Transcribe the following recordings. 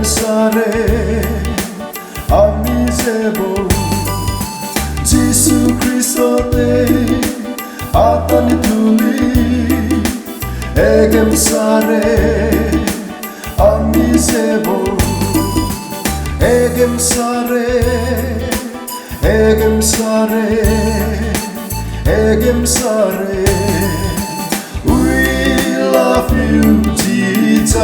sare amizebo Jisu Kristo te atani tuli egem sare amizebo egem sare egem sare egem sare we love you Jesus,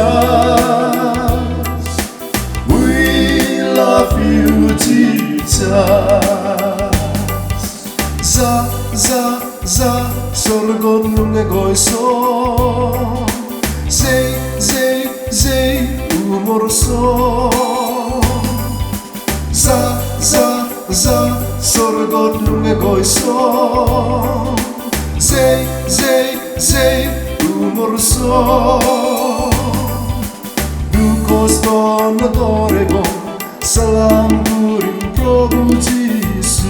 we love you Jesus. Za sorgot nunge goiso Zei umorso Za sorgot nunge goiso Zei umorso Dukos don adorego Salam gurim Prabhu Jesus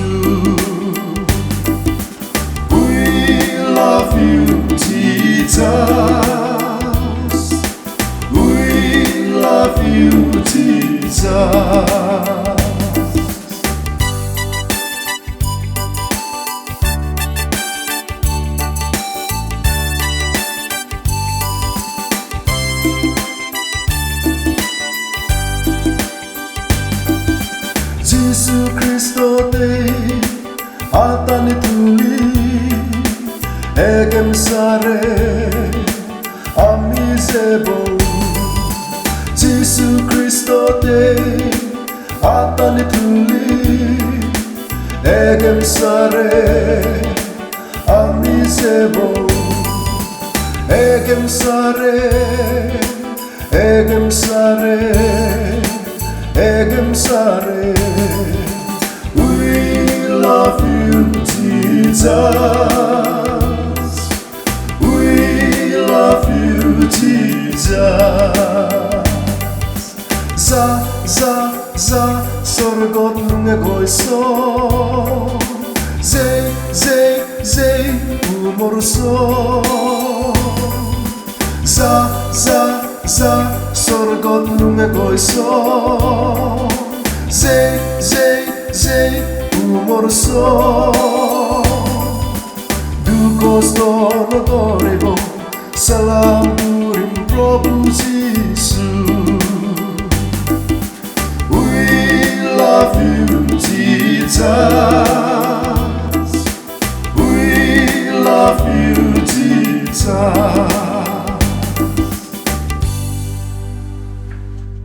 Love you, Jesus. We love you, Jesus. Jisu Kristo te atani tuli egem sare amizebo Jisu Kristo te atani tuli egem sare amizebo egem sare egem sare egem sare we love you Jesus Za sorgot nunge goiso Zei umorso Za sorgot nunge goiso Zei umorso Dukos don adorego Salam gurim Prabhu Jesus